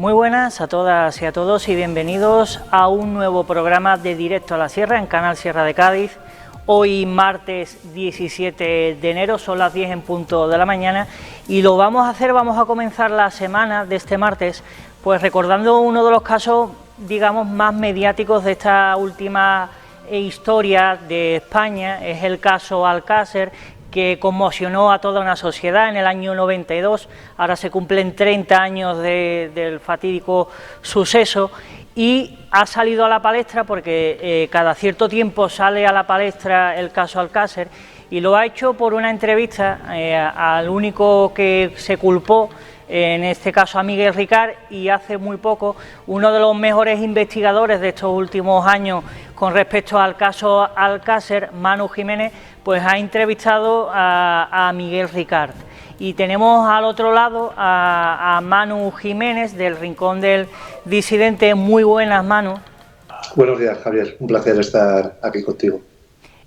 Muy buenas a todas y a todos y bienvenidos a un nuevo programa de Directo a la Sierra en Canal Sierra de Cádiz. Hoy martes 17 de enero, son las 10 en punto de la mañana y vamos a comenzar la semana de este martes pues recordando uno de los casos, digamos, más mediáticos de esta última historia de España. Es el caso Alcácer, que conmocionó a toda una sociedad en el año 92, ahora se cumplen 30 años del fatídico suceso y ha salido a la palestra porque cada cierto tiempo sale a la palestra el caso Alcácer y lo ha hecho por una entrevista al único que se culpó, en este caso a Miguel Ricard, y hace muy poco uno de los mejores investigadores de estos últimos años con respecto al caso Alcácer, Manu Jiménez, pues ha entrevistado a Miguel Ricard. Y tenemos al otro lado a Manu Jiménez, del Rincón del Disidente. Muy buenas, Manu. Buenos días, Javier. Un placer estar aquí contigo.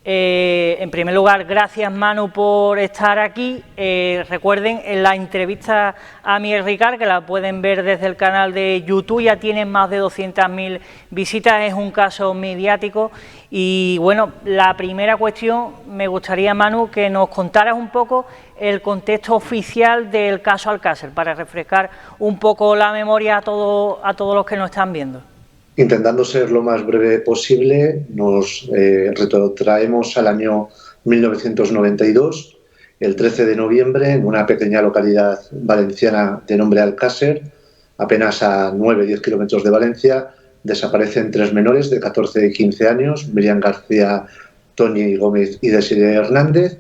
En primer lugar, gracias, Manu, por estar aquí. Recuerden, en la entrevista a Miguel Ricard, que la pueden ver desde el canal de YouTube, ya tiene más de 200.000 visitas, es un caso mediático. Y bueno, la primera cuestión, me gustaría, Manu, que nos contaras un poco el contexto oficial del caso Alcácer, para refrescar un poco la memoria a todos los que nos están viendo. Intentando ser lo más breve posible, nos retrotraemos al año 1992, el 13 de noviembre, en una pequeña localidad valenciana de nombre Alcácer, apenas a 9-10 kilómetros de Valencia, desaparecen 3 menores de 14 y 15 años, Miriam García, Toni Gómez y Desiree Hernández.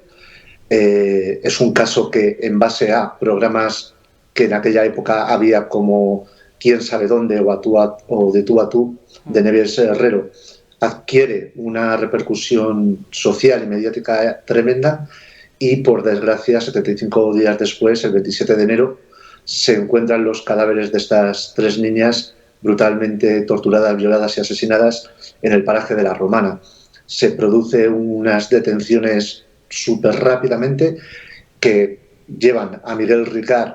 Es un caso que, en base a programas que en aquella época había como Quién sabe dónde o De tú a tú, de Neves Herrero, adquiere una repercusión social y mediática tremenda y, por desgracia, 75 días después, el 27 de enero, se encuentran los cadáveres de estas 3 niñas brutalmente torturadas, violadas y asesinadas en el paraje de La Romana. Se producen unas detenciones súper rápidamente que llevan a Miguel Ricard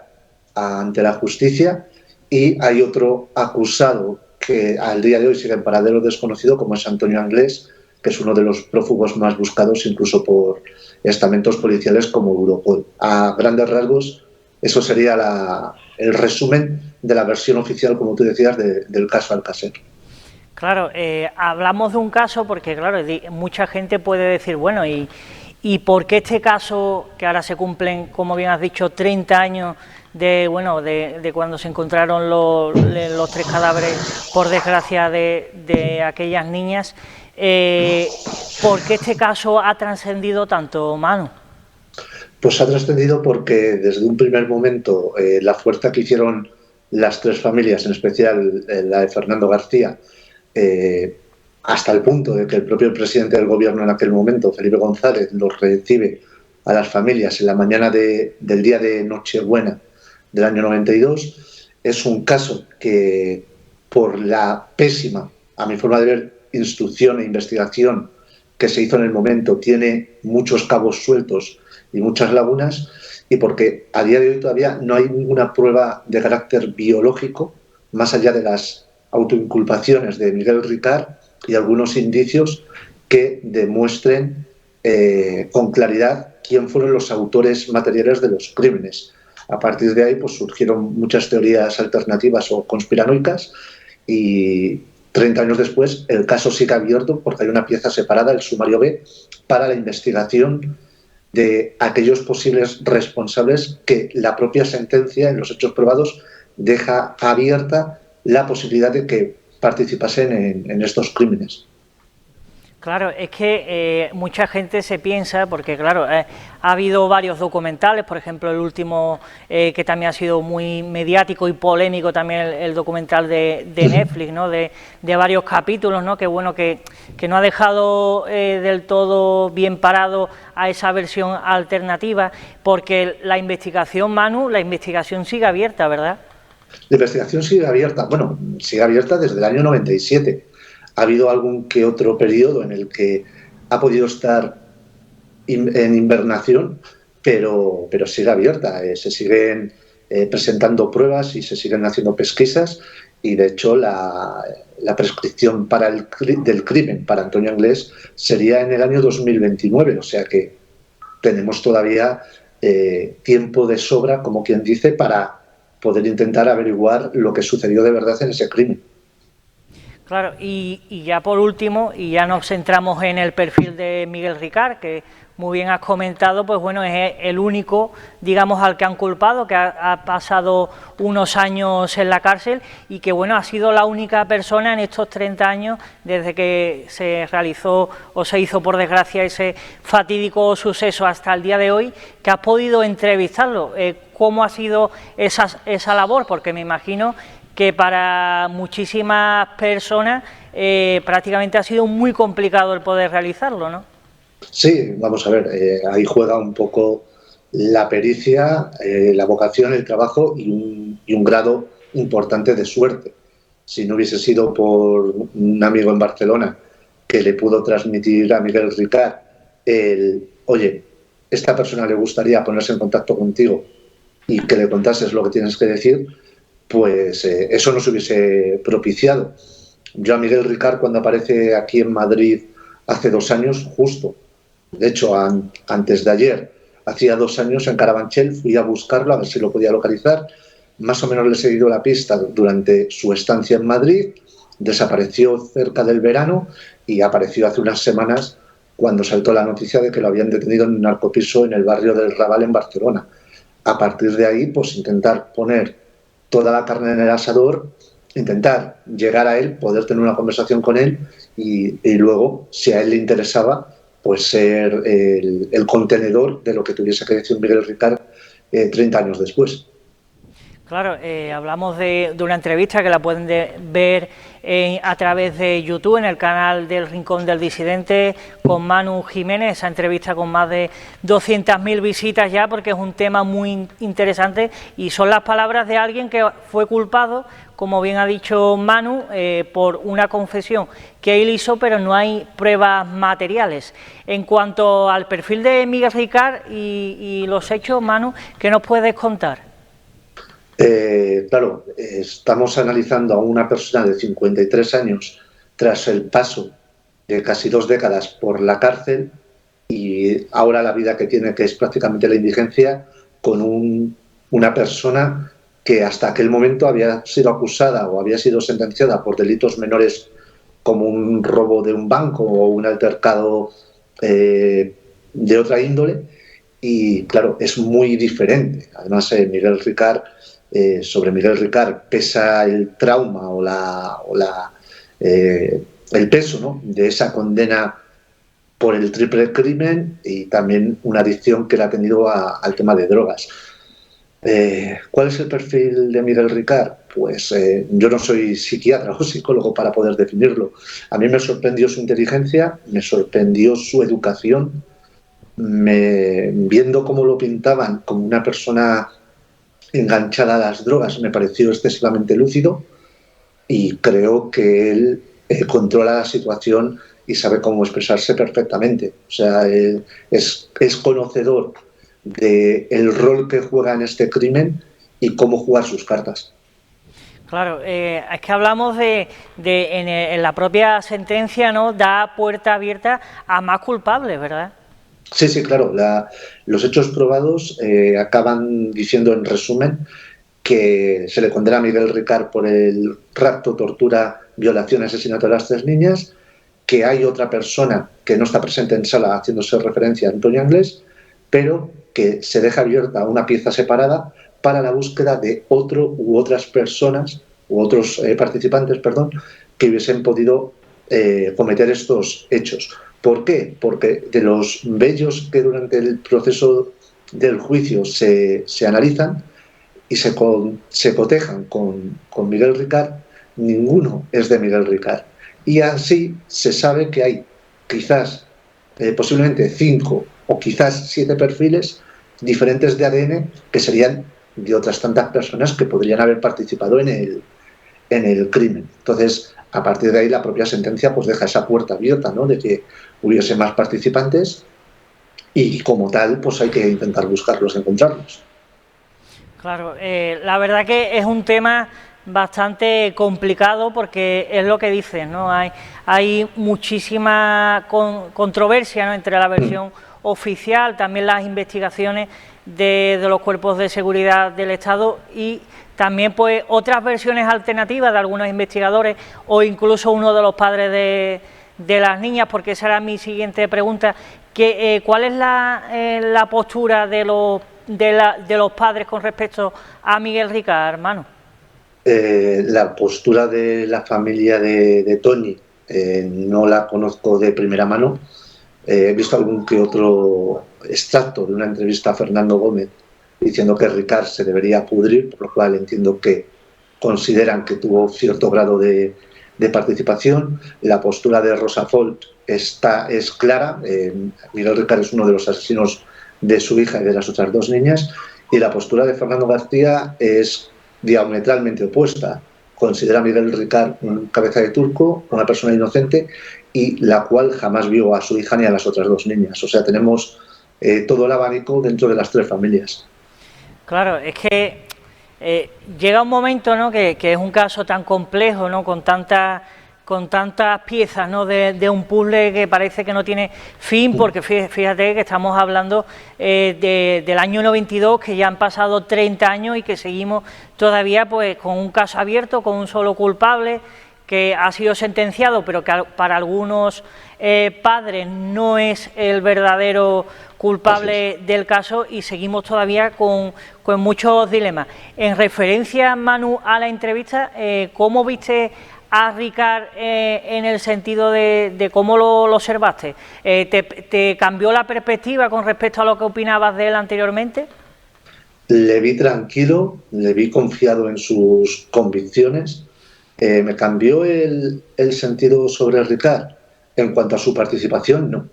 ante la justicia. Y hay otro acusado que al día de hoy sigue en paradero desconocido, como es Antonio Anglés, que es uno de los prófugos más buscados incluso por estamentos policiales como Europol. A grandes rasgos, eso sería el resumen de la versión oficial, como tú decías, del caso Alcácer. Claro, hablamos de un caso porque, claro, mucha gente puede decir, bueno, ¿y por qué este caso, que ahora se cumplen, como bien has dicho, 30 años de cuando se encontraron los 3 cadáveres, por desgracia, de aquellas niñas, ¿por qué este caso ha trascendido tanto, Manu? Pues ha trascendido porque desde un primer momento la fuerza que hicieron las 3 familias, en especial la de Fernando García, hasta el punto de que el propio presidente del gobierno en aquel momento, Felipe González, los recibe a las familias en la mañana del día de Nochebuena del año 92, es un caso que, por la pésima, a mi forma de ver, instrucción e investigación que se hizo en el momento, tiene muchos cabos sueltos y muchas lagunas, y porque a día de hoy todavía no hay ninguna prueba de carácter biológico, más allá de las autoinculpaciones de Miguel Ricard y algunos indicios que demuestren con claridad quién fueron los autores materiales de los crímenes. A partir de ahí pues surgieron muchas teorías alternativas o conspiranoicas y 30 años después el caso sigue abierto porque hay una pieza separada, el sumario B, para la investigación de aquellos posibles responsables que la propia sentencia en los hechos probados deja abierta la posibilidad de que participasen en estos crímenes. Claro, es que mucha gente se piensa, porque claro, ha habido varios documentales, por ejemplo el último que también ha sido muy mediático y polémico, también el documental de Netflix, ¿no? de varios capítulos, ¿no? Que bueno, que no ha dejado del todo bien parado a esa versión alternativa, porque la investigación, Manu, la investigación sigue abierta, ¿verdad? La investigación sigue abierta, bueno, sigue abierta desde el año 97. Ha habido algún que otro periodo en el que ha podido estar en hibernación, pero sigue abierta. Se siguen presentando pruebas y se siguen haciendo pesquisas, y de hecho la prescripción del crimen para Antonio Anglés sería en el año 2029, o sea que tenemos todavía tiempo de sobra, como quien dice, para poder intentar averiguar lo que sucedió de verdad en ese crimen. Claro, y ya por último, y ya nos centramos en el perfil de Miguel Ricard, que muy bien has comentado, pues bueno, es el único, digamos, al que han culpado, que ha pasado unos años en la cárcel y que, bueno, ha sido la única persona en estos 30 años, desde que se realizó o se hizo, por desgracia, ese fatídico suceso hasta el día de hoy, que has podido entrevistarlo. ¿Cómo ha sido esa labor? Porque me imagino que para muchísimas personas prácticamente ha sido muy complicado el poder realizarlo, ¿no? Sí, vamos a ver, ahí juega un poco la pericia, la vocación, el trabajo y un grado importante de suerte. Si no hubiese sido por un amigo en Barcelona que le pudo transmitir a Miguel Ricard oye, esta persona le gustaría ponerse en contacto contigo y que le contases lo que tienes que decir, pues eso no se hubiese propiciado. Yo a Miguel Ricard, cuando aparece aquí en Madrid hace 2 años, justo, de hecho antes de ayer, hacía 2 años en Carabanchel, fui a buscarlo a ver si lo podía localizar, más o menos le he seguido la pista durante su estancia en Madrid, desapareció cerca del verano y apareció hace unas semanas cuando saltó la noticia de que lo habían detenido en un narcopiso en el barrio del Raval en Barcelona. A partir de ahí, pues intentar poner toda la carne en el asador, intentar llegar a él, poder tener una conversación con él y luego, si a él le interesaba, pues ser el contenedor de lo que tuviese que decir Miguel Ricard 30 años después. Claro, hablamos de una entrevista que la pueden ver a través de YouTube, en el canal del Rincón del Disidente, con Manu Jiménez, esa entrevista con más de 200.000 visitas ya, porque es un tema muy interesante y son las palabras de alguien que fue culpado, como bien ha dicho Manu, por una confesión que él hizo, pero no hay pruebas materiales. En cuanto al perfil de Miguel Ricard y los hechos, Manu, ¿qué nos puedes contar? Claro, estamos analizando a una persona de 53 años tras el paso de casi 2 décadas por la cárcel y ahora la vida que tiene, que es prácticamente la indigencia, con una persona que hasta aquel momento había sido acusada o había sido sentenciada por delitos menores como un robo de un banco o un altercado de otra índole, y claro, es muy diferente. Además, sobre Miguel Ricard pesa el trauma el peso, ¿no?, de esa condena por el triple crimen y también una adicción que él ha tenido al tema de drogas. ¿Cuál es el perfil de Miguel Ricard? Pues yo no soy psiquiatra o psicólogo para poder definirlo. A mí me sorprendió su inteligencia, me sorprendió su educación, viendo cómo lo pintaban como una persona enganchada a las drogas, me pareció excesivamente lúcido y creo que él controla la situación y sabe cómo expresarse perfectamente. O sea, él es conocedor del rol que juega en este crimen y cómo jugar sus cartas. Claro, es que hablamos en la propia sentencia, ¿no?, da puerta abierta a más culpables, ¿verdad? Sí, sí, claro. Los hechos probados acaban diciendo, en resumen, que se le condena a Miguel Ricard por el rapto, tortura, violación y asesinato de las 3 niñas, que hay otra persona que no está presente en sala haciéndose referencia a Antonio Anglés, pero que se deja abierta una pieza separada para la búsqueda de otro u otras personas, u otros participantes, perdón, que hubiesen podido cometer estos hechos. ¿Por qué? Porque de los vellos que durante el proceso del juicio se analizan y se cotejan con Miguel Ricard, ninguno es de Miguel Ricard. Y así se sabe que hay quizás, posiblemente 5 o quizás 7 perfiles diferentes de ADN que serían de otras tantas personas que podrían haber participado en el crimen. Entonces, a partir de ahí, la propia sentencia pues deja esa puerta abierta, ¿no?, de que hubiese más participantes y, como tal, pues hay que intentar buscarlos, encontrarlos. Claro, la verdad que es un tema bastante complicado porque es lo que dices, ¿no? Hay muchísima controversia, ¿no?, entre la versión oficial, también las investigaciones de los cuerpos de seguridad del Estado y también pues otras versiones alternativas de algunos investigadores o incluso uno de los padres de las niñas, porque esa era mi siguiente pregunta, ¿cuál es la postura de los padres con respecto a Miguel Ricard, hermano? La postura de la familia de Toni no la conozco de primera mano. He visto algún que otro extracto de una entrevista a Fernando Gómez diciendo que Ricard se debería pudrir, por lo cual entiendo que consideran que tuvo cierto grado de participación. La postura de Rosa Folch es clara. Miguel Ricard es uno de los asesinos de su hija y de las otras dos niñas, y la postura de Fernando García es diametralmente opuesta. Considera a Miguel Ricard un cabeza de turco, una persona inocente, y la cual jamás vio a su hija ni a las otras dos niñas. O sea, tenemos todo el abanico dentro de las tres familias. Claro, es que llega un momento, ¿no?, que es un caso tan complejo, ¿no?, con tantas piezas, ¿no?, de un puzzle que parece que no tiene fin, porque fíjate que estamos hablando del año 92, que ya han pasado 30 años y que seguimos todavía pues con un caso abierto, con un solo culpable que ha sido sentenciado, pero que para algunos padres no es el verdadero culpable del caso, y seguimos todavía con muchos dilemas. En referencia, Manu, a la entrevista, ¿cómo viste a Ricard en el sentido de cómo lo observaste? ¿Te cambió la perspectiva con respecto a lo que opinabas de él anteriormente? Le vi tranquilo, le vi confiado en sus convicciones. ¿Me cambió el sentido sobre Ricard? En cuanto a su participación, no.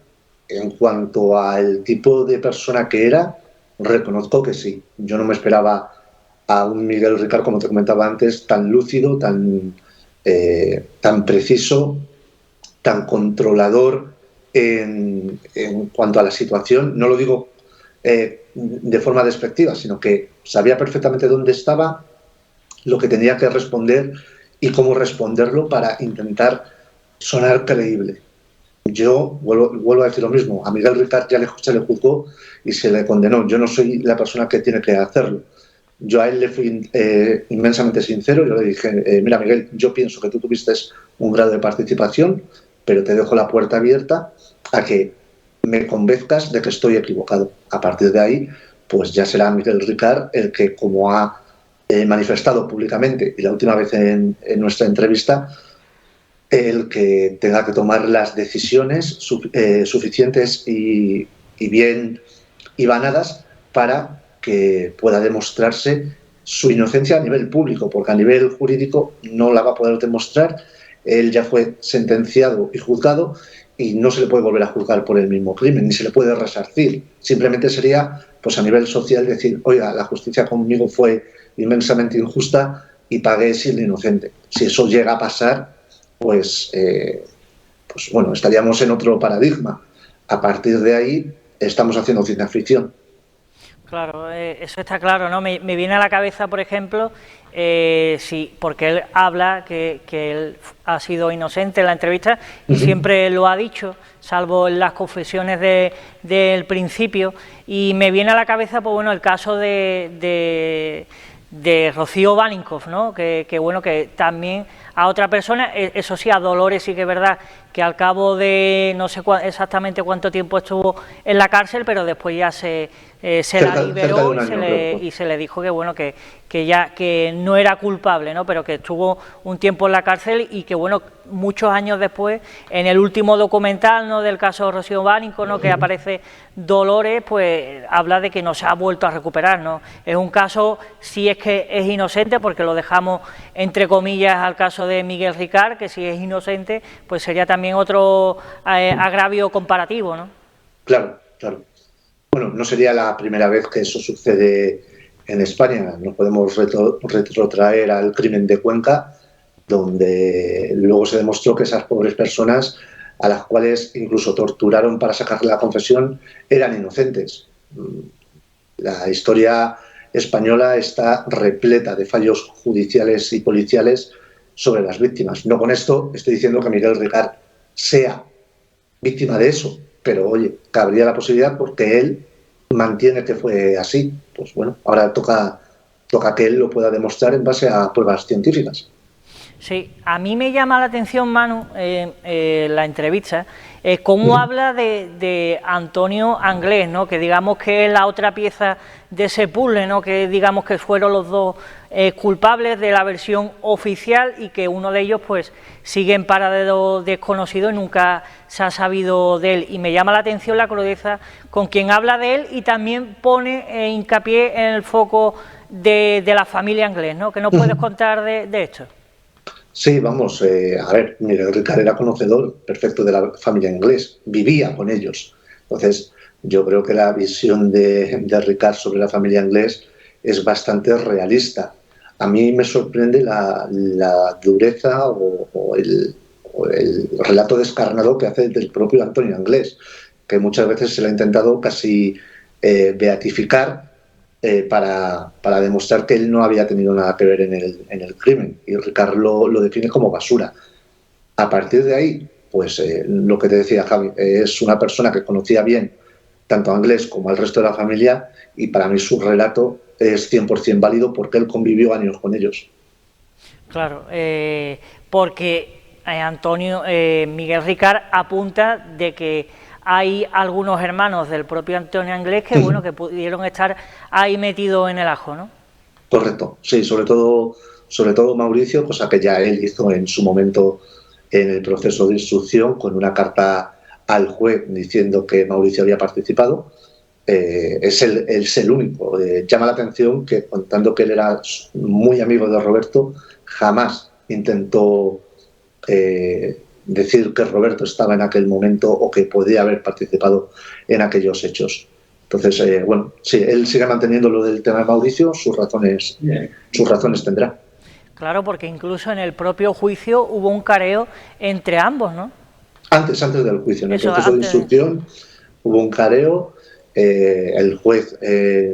En cuanto al tipo de persona que era, reconozco que sí. Yo no me esperaba a un Miguel Ricard, como te comentaba antes, tan lúcido, tan preciso, tan controlador en cuanto a la situación. No lo digo de forma despectiva, sino que sabía perfectamente dónde estaba, lo que tenía que responder y cómo responderlo para intentar sonar creíble. Yo vuelvo a decir lo mismo. A Miguel Ricard ya se le juzgó y se le condenó. Yo no soy la persona que tiene que hacerlo. Yo a él le fui inmensamente sincero. Yo le dije, mira, Miguel, yo pienso que tú tuviste un grado de participación, pero te dejo la puerta abierta a que me convenzcas de que estoy equivocado. A partir de ahí, pues ya será Miguel Ricard el que, como ha manifestado públicamente, y la última vez en nuestra entrevista, el que tenga que tomar las decisiones suficientes y bien hilvanadas para que pueda demostrarse su inocencia a nivel público, porque a nivel jurídico no la va a poder demostrar. Él ya fue sentenciado y juzgado y no se le puede volver a juzgar por el mismo crimen, ni se le puede resarcir. Simplemente sería, pues a nivel social, decir, oiga, la justicia conmigo fue inmensamente injusta y pagué siendo inocente. Si eso llega a pasar, pues bueno, estaríamos en otro paradigma. A partir de ahí estamos haciendo ciencia ficción. Claro, eso está claro, ¿no? Me viene a la cabeza, por ejemplo, sí, porque él habla que él ha sido inocente en la entrevista y siempre lo ha dicho, salvo en las confesiones del principio, y me viene a la cabeza, pues bueno, el caso de Rocío Baninkoff, ¿no? Que bueno, que también a otra persona, eso sí, a Dolores sí que es verdad que al cabo de no sé exactamente cuánto tiempo estuvo en la cárcel, pero después ya se la liberó y se le dijo que bueno, que ya que no era culpable, ¿no?, pero que estuvo un tiempo en la cárcel y que bueno, muchos años después, en el último documental, ¿no?, del caso Rocío Baninkoff, ¿no?, que aparece Dolores, pues habla de que no se ha vuelto a recuperar, ¿no? Es un caso, si es que es inocente, porque lo dejamos entre comillas al caso de Miguel Ricard, que si es inocente, pues sería también otro agravio comparativo, ¿no? Claro, claro. Bueno, no sería la primera vez que eso sucede en España. Nos podemos retrotraer al crimen de Cuenca, donde luego se demostró que esas pobres personas, a las cuales incluso torturaron para sacarle la confesión, eran inocentes. La historia española está repleta de fallos judiciales y policiales sobre las víctimas. No con esto estoy diciendo que Miguel Ricard sea víctima de eso, pero oye, cabría la posibilidad porque él mantiene que fue así. Pues bueno, ahora toca que él lo pueda demostrar en base a pruebas científicas. Sí, a mí me llama la atención, Manu, la entrevista, cómo habla de Antonio Anglés, ¿no? Que digamos que es la otra pieza de ese puzzle, ¿no? Que digamos que fueron los dos culpables de la versión oficial y que uno de ellos pues sigue en paradero desconocido y nunca se ha sabido de él. Y me llama la atención la crudeza con quien habla de él y también pone hincapié en el foco de la familia Anglés, ¿no? ¿Qué nos puedes contar de esto? Sí, vamos, a ver, Miguel Ricard era conocedor perfecto de la familia Inglés, vivía con ellos. Entonces, yo creo que la visión de Ricard sobre la familia Inglés es bastante realista. A mí me sorprende la dureza o el relato descarnado que hace del propio Antonio Anglés, que muchas veces se le ha intentado casi beatificar para demostrar que él no había tenido nada que ver en el crimen. Y Ricard lo define como basura. A partir de ahí, pues lo que te decía Javi, es una persona que conocía bien tanto a Anglés como al resto de la familia y para mí su relato es 100% válido porque él convivió años con ellos. Claro, porque Miguel Ricard apunta de que hay algunos hermanos del propio Antonio Anglés que, bueno, que pudieron estar ahí metidos en el ajo, ¿no? Correcto, sí, sobre todo Mauricio, cosa que ya él hizo en su momento en el proceso de instrucción con una carta al juez diciendo que Mauricio había participado. Es el único. Llama la atención que, contando que él era muy amigo de Roberto, jamás intentó decir que Roberto estaba en aquel momento o que podía haber participado en aquellos hechos. Entonces, bueno, sí, él sigue manteniendo lo del tema de Mauricio, sus razones tendrá. Claro, porque incluso en el propio juicio hubo un careo entre ambos, ¿no? Antes del juicio, en el Eso, proceso de instrucción hubo un careo, el juez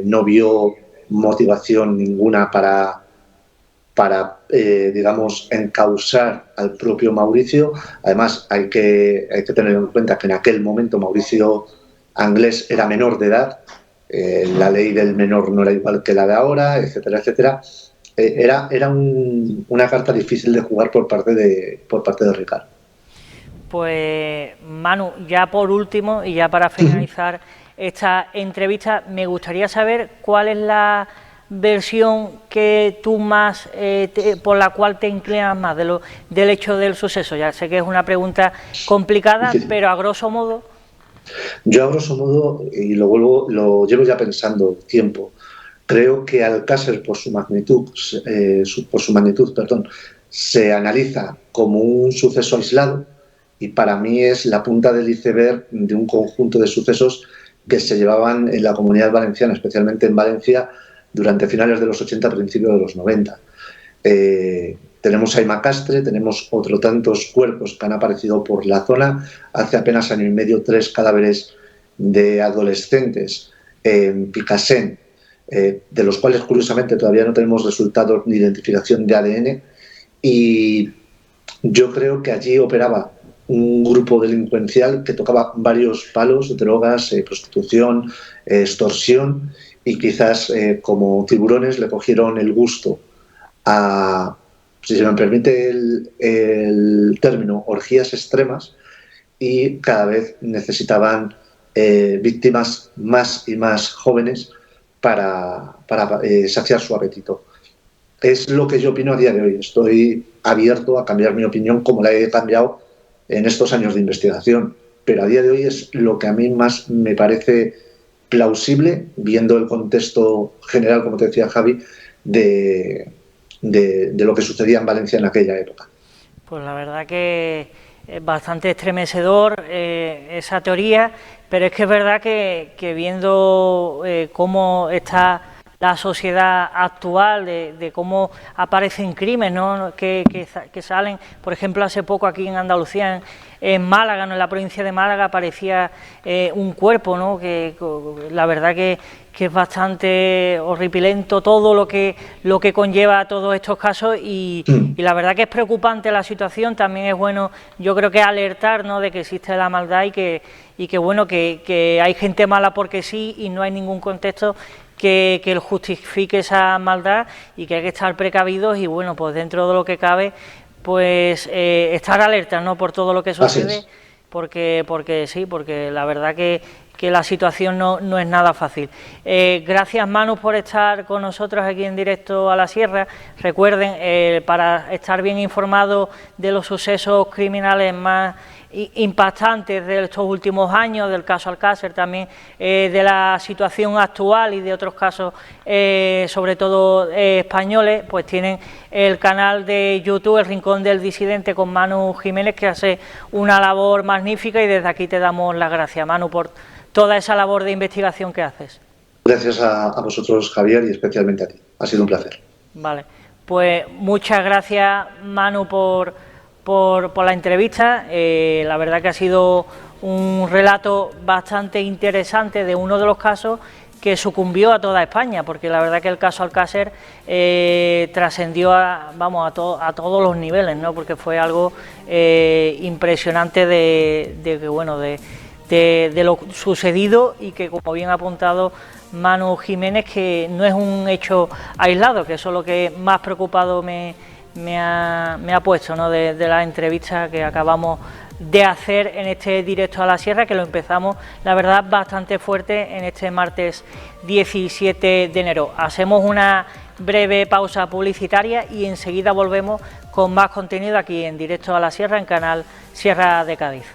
no vio motivación ninguna para digamos, encausar al propio Mauricio. Además, hay que tener en cuenta que en aquel momento Mauricio Anglés era menor de edad, la ley del menor no era igual que la de ahora, etcétera, etcétera. Era una carta difícil de jugar por parte de Ricard. Pues, Manu, ya por último y ya para finalizar esta entrevista, me gustaría saber cuál es la versión que tú más, por la cual te inclinas más del hecho del suceso. Ya sé que es una pregunta complicada, pero a grosso modo... Yo a grosso modo, y lo llevo ya pensando tiempo, creo que Alcácer por su magnitud, se analiza como un suceso aislado y para mí es la punta del iceberg de un conjunto de sucesos que se llevaban en la Comunidad Valenciana, especialmente en Valencia, durante finales de los 80, principios de los 90. Tenemos a Imacastre, tenemos otro tantos cuerpos que han aparecido por la zona. Hace apenas año y medio, 3 cadáveres de adolescentes en Picassent, de los cuales curiosamente todavía no tenemos resultados ni identificación de ADN. Y yo creo que allí operaba un grupo delincuencial que tocaba varios palos: drogas, prostitución, extorsión, y quizás como tiburones le cogieron el gusto a, si se me permite el término, orgías extremas, y cada vez necesitaban víctimas más y más jóvenes para saciar su apetito. Es lo que yo opino a día de hoy. Estoy abierto a cambiar mi opinión como la he cambiado en estos años de investigación, pero a día de hoy es lo que a mí más me parece plausible, viendo el contexto general, como te decía Javi, de lo que sucedía en Valencia en aquella época. Pues la verdad que es bastante estremecedor esa teoría, pero es que es verdad que viendo cómo está la sociedad actual, de cómo aparecen crímenes, ¿no? que salen, por ejemplo, hace poco aquí en Andalucía, en Málaga, ¿no? En la provincia de Málaga, aparecía un cuerpo, ¿no? Que la verdad que es bastante horripilento todo lo que conlleva todos estos casos y la verdad que es preocupante la situación. También es bueno, yo creo que alertar, ¿no?, de que existe la maldad y que bueno, que hay gente mala porque sí, y no hay ningún contexto que justifique esa maldad, y que hay que estar precavidos y bueno, pues dentro de lo que cabe, pues estar alerta, ¿no?, por todo lo que sucede, porque la verdad que la situación no es nada fácil. Gracias, Manu, por estar con nosotros aquí en directo a la Sierra. Recuerden, para estar bien informados de los sucesos criminales más impactantes de estos últimos años, del caso Alcácer, también de la situación actual y de otros casos, sobre todo españoles, pues tienen el canal de YouTube El Rincón del Disidente con Manu Jiménez, que hace una labor magnífica, y desde aquí te damos las gracias, Manu, por toda esa labor de investigación que haces. Gracias a vosotros, Javier, y especialmente a ti. Ha sido un placer. Vale, pues muchas gracias, Manu, por la entrevista. La verdad que ha sido un relato bastante interesante de uno de los casos que sucumbió a toda España, porque la verdad que el caso Alcácer trascendió a todos los niveles, ¿no?, porque fue algo impresionante de lo sucedido, y que, como bien ha apuntado Manu Jiménez, que no es un hecho aislado, que eso es lo que más preocupado me ha puesto, ¿no?, de la entrevista que acabamos de hacer en este directo a la Sierra, que lo empezamos, la verdad, bastante fuerte en este martes 17 de enero. Hacemos una breve pausa publicitaria y enseguida volvemos con más contenido aquí en directo a la Sierra, en Canal Sierra de Cádiz.